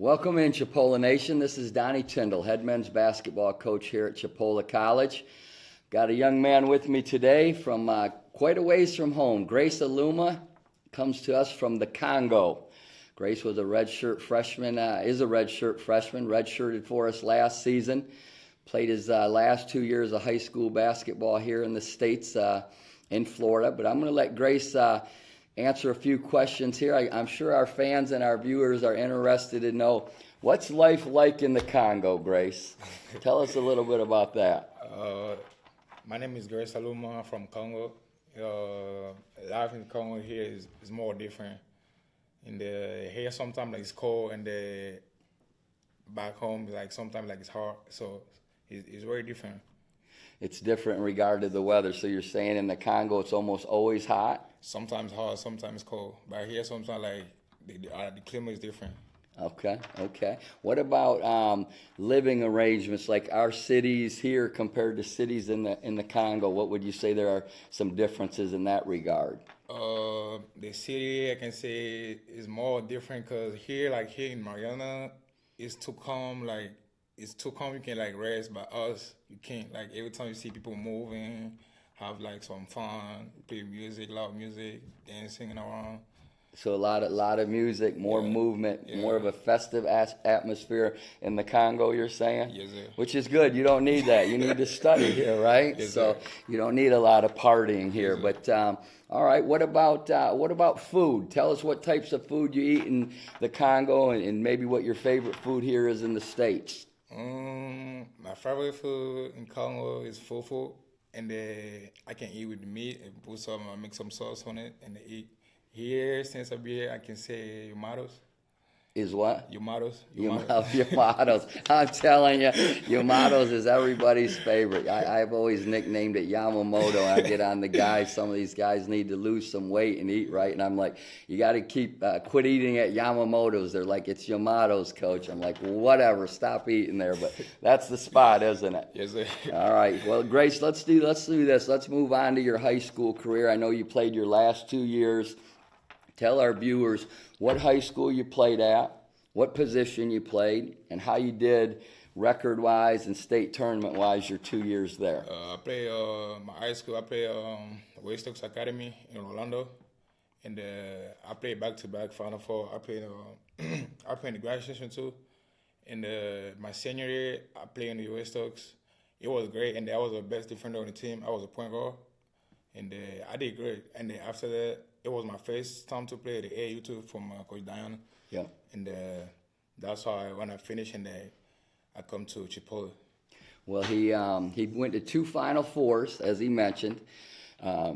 Welcome in Chipola Nation. This is Donnie Tyndall, head men's basketball coach here at Chipola College. Got a young man with me today from quite a ways from home. Grace Aluma comes to us from the Congo. Grace was a redshirt freshman, redshirted for us last season. Played his last 2 years of high school basketball here in the States in Florida. But I'm going to let Grace answer a few questions here. I'm sure our fans and our viewers are interested to know, what's life like in the Congo, Grace? Tell us a little bit about that. My name is Grace Aluma from Congo. Life in Congo here is more different. Here sometimes it's cold, and back home sometimes it's hot. So it's very different. It's different in regard to the weather. So you're saying in the Congo it's almost always hot? Sometimes hot, sometimes cold. But here sometimes the climate is different. Okay. What about living arrangements, like our cities here compared to cities in the Congo? What would you say there are some differences in that regard? The city, I can say, is more different because here in Mariana, it's too calm. It's too calm. You can rest. But us, you can't. Every time you see people moving, have some fun, play music, loud music, dancing around. So a lot of music, more movement, more of a festive atmosphere in the Congo, you're saying? Yes, sir. Which is good. You don't need that. You need to study here, right? Yes, so sir. you don't need a lot of partying here. Yes, but all right, what about food? Tell us what types of food you eat in the Congo, and maybe what your favorite food here is in the States. My favorite food in Congo is fufu, and I can eat with meat and make some sauce on it and eat. Here, since I've been here, I can say Yumaros. Is what? Yumaros. Yumaros. I'm telling you, Yumaros is everybody's favorite. I've always nicknamed it Yamamoto. I get on the guys. Some of these guys need to lose some weight and eat right. And I'm like, you got to quit eating at Yamamoto's. They're like, it's Yamamoto's, coach. I'm like, well, whatever, stop eating there. But that's the spot, isn't it? Yes, sir. All right. Well, Grace, let's do this. Let's move on to your high school career. I know you played your last 2 years. Tell our viewers what high school you played at, what position you played, and how you did record-wise and state tournament-wise your 2 years there. I play my high school. I play West Oaks Academy in Orlando, and I played back-to-back Final Four. I played in the graduation too. And my senior year, I played in the West Oaks. It was great, and I was the best defender on the team. I was a point guard, and I did great. And after that, it was my first time to play the AAU2 from Coach Diana. Yeah. And that's how when I finished, and I come to Chipola. Well, he went to 2 Final Fours, as he mentioned.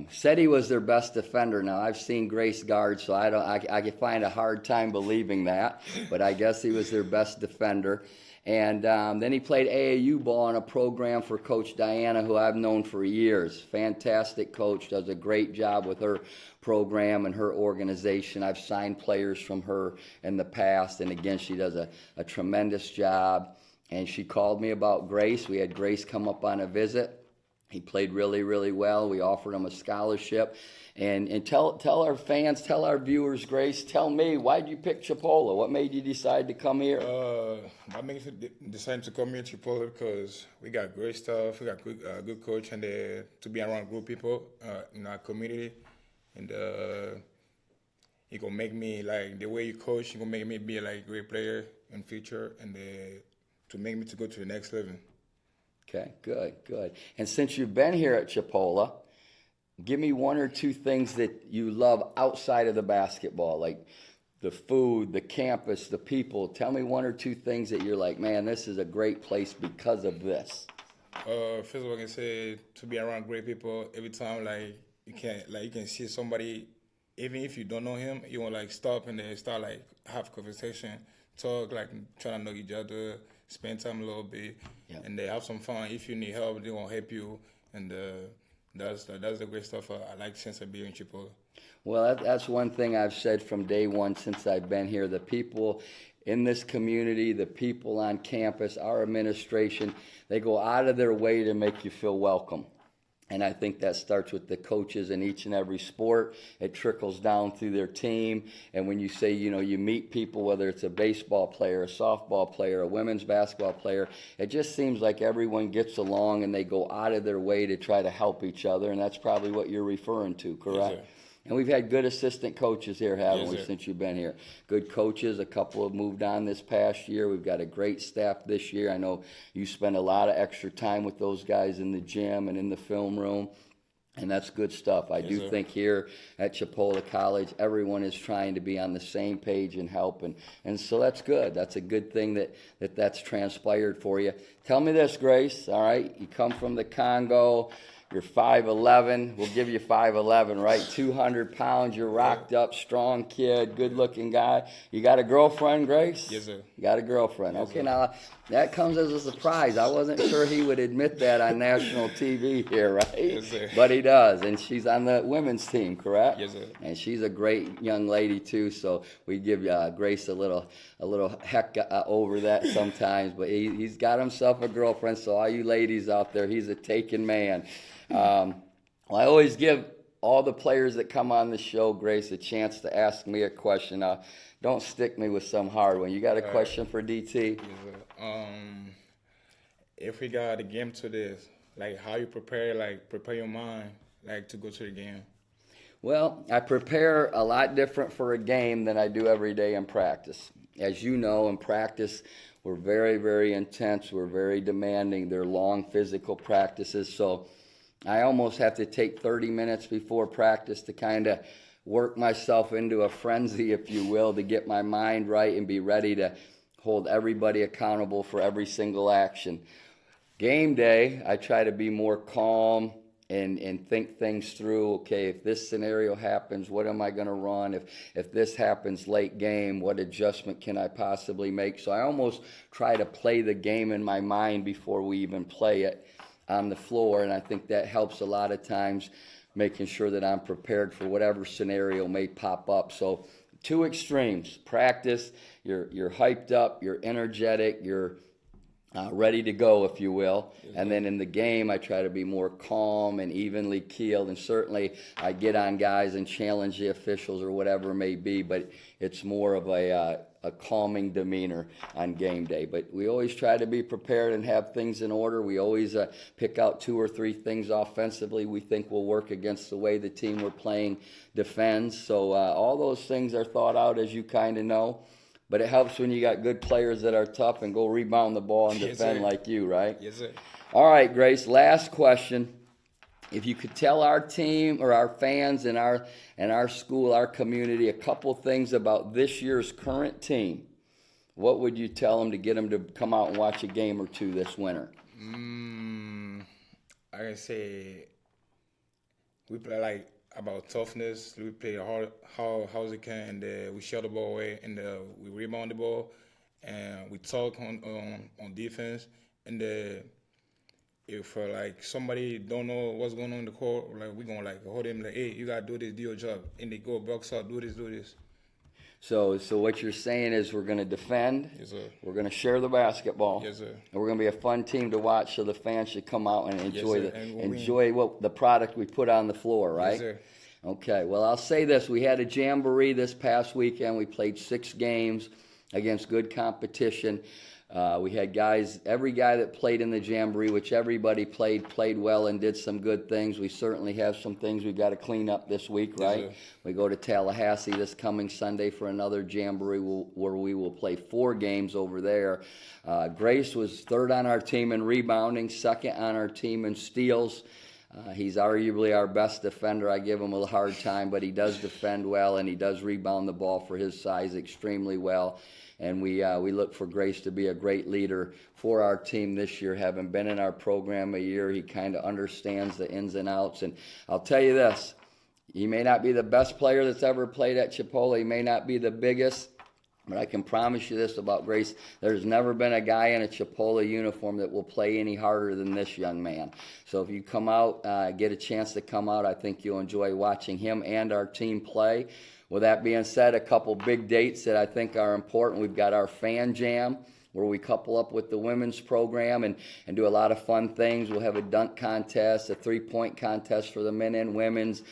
Said he was their best defender. Now, I've seen Grace guard, so I can find a hard time believing that. But I guess he was their best defender. And then he played AAU ball in a program for Coach Diana, who I've known for years. Fantastic coach, does a great job with her program and her organization. I've signed players from her in the past, and again, she does a tremendous job. And she called me about Grace. We had Grace come up on a visit. He played really, really well. We offered him a scholarship. And tell our fans, tell our viewers, Grace, tell me, why did you pick Chipola? What made you decide to come here? I made me decide to come here to Chipola because we got great stuff. We got good coach, and to be around good people in our community. And he gonna make me, the way you coach, he gonna make me be a great player in future, and to make me to go to the next level. Okay, good. And since you've been here at Chipola, give me 1 or 2 things that you love outside of the basketball, like the food, the campus, the people. Tell me 1 or 2 things that you're like, man, this is a great place because of this. First of all, I can say to be around great people every time, you can see somebody, even if you don't know him, you want stop and then start have conversation, talk, trying to know each other, spend time a little bit, and they have some fun. If you need help, they won't help you, and that's the great stuff I like since I've been in Chipola. Well, that's one thing I've said from day one since I've been here. The people in this community, the people on campus, our administration, they go out of their way to make you feel welcome. And I think that starts with the coaches in each and every sport. It trickles down through their team. And when you say, you meet people, whether it's a baseball player, a softball player, a women's basketball player, it just seems like everyone gets along and they go out of their way to try to help each other. And that's probably what you're referring to, correct? Yes, sir. And we've had good assistant coaches here, haven't Yes, we, sir. since you've been here? Good coaches. A couple have moved on this past year. We've got a great staff this year. I know you spend a lot of extra time with those guys in the gym and in the film room. And that's good stuff. I do sir. think here at Chipola College, everyone is trying to be on the same page and help. And so that's good. That's a good thing that's transpired for you. Tell me this, Grace, all right? You come from the Congo. You're 5'11". We'll give you 5'11", right? 200 pounds. You're rocked up, strong kid, good-looking guy. You got a girlfriend, Grace? Yes, sir. You got a girlfriend. Yes, Okay, sir. now that comes as a surprise. I wasn't sure he would admit that on national TV here, right? Yes, sir. But he does, and she's on the women's team, correct? Yes, sir. And she's a great young lady too. So we give Grace a little heck over that sometimes. But he's got himself a girlfriend. So all you ladies out there, he's a taken man. I always give all the players that come on the show, Grace, a chance to ask me a question. Don't stick me with some hard one. You got a question for DT? Yes, sir. If we got a game to this, like how you prepare your mind, like to go to the game. Well, I prepare a lot different for a game than I do every day in practice. As you know, in practice, we're very, very intense. We're very demanding. They're long physical practices. So I almost have to take 30 minutes before practice to kind of work myself into a frenzy, if you will, to get my mind right and be ready to hold everybody accountable for every single action. Game day, I try to be more calm and think things through. Okay, if this scenario happens, what am I going to run? If this happens late game, what adjustment can I possibly make? So I almost try to play the game in my mind before we even play it on the floor, and I think that helps a lot of times, making sure that I'm prepared for whatever scenario may pop up. So two extremes. Practice, you're hyped up, you're energetic, you're ready to go, if you will. And then in the game, I try to be more calm and evenly keeled. And certainly I get on guys and challenge the officials or whatever it may be, but it's more of a calming demeanor on game day. But we always try to be prepared and have things in order. We always pick out 2 or 3 things offensively we think will work against the way the team we're playing defends. So all those things are thought out, as you kind of know. But it helps when you got good players that are tough and go rebound the ball and Yes, defend sir. like you, right? Yes, sir. All right, Grace, last question. If you could tell our team or our fans and our school, our community, a couple things about this year's current team, what would you tell them to get them to come out and watch a game or two this winter? I can say we play like about toughness. We play hard as we can, and we shut the ball away, and we rebound the ball, and we talk on defense, and if like somebody don't know what's going on in the court, like we gonna like hold him like, hey, you gotta do this, do your job, and they go box out, do this. So what you're saying is we're going to defend. Yes, sir. We're going to share the basketball. Yes, sir. And we're going to be a fun team to watch, so the fans should come out and enjoy sir. And enjoy what the product we put on the floor, right? Yes, sir. Okay. Well, I'll say this: we had a jamboree this past weekend. We played 6 games against good competition. We had guys, every guy that played in the jamboree, which everybody played well and did some good things. We certainly have some things we've got to clean up this week, right? Yes, sir. We go to Tallahassee this coming Sunday for another jamboree where we will play 4 games over there. Grace was 3rd on our team in rebounding, 2nd on our team in steals. He's arguably our best defender. I give him a hard time, but he does defend well, and he does rebound the ball for his size extremely well. And we look for Grace to be a great leader for our team this year. Having been in our program a year, he kind of understands the ins and outs. And I'll tell you this, he may not be the best player that's ever played at Chipola. He may not be the biggest, but I can promise you this about Grace. There's never been a guy in a Chipola uniform that will play any harder than this young man. So if you come out, get a chance to come out, I think you'll enjoy watching him and our team play. With that being said, a couple big dates that I think are important. We've got our fan jam where we couple up with the women's program and do a lot of fun things. We'll have a dunk contest, a three-point contest for the men and women's.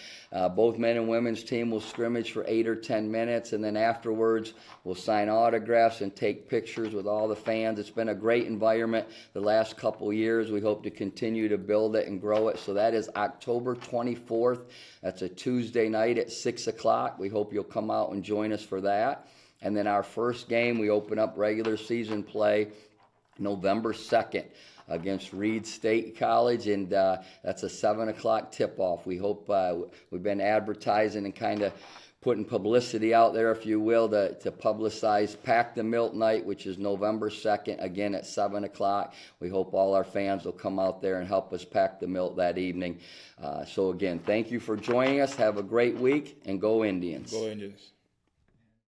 Both men and women's team will scrimmage for 8 or 10 minutes, and then afterwards we'll sign autographs and take pictures with all the fans. It's been a great environment the last couple years. We hope to continue to build it and grow it. So that is October 24th. That's a Tuesday night at 6 o'clock. We hope you'll come out and join us for that. And then our first game, we open up regular season play November 2nd against Reed State College, and that's a 7 o'clock tip-off. We hope we've been advertising and kind of putting publicity out there, if you will, to publicize Pack the Milk Night, which is November 2nd, again at 7 o'clock. We hope all our fans will come out there and help us pack the milk that evening. So again, thank you for joining us. Have a great week, and go Indians. Go Indians.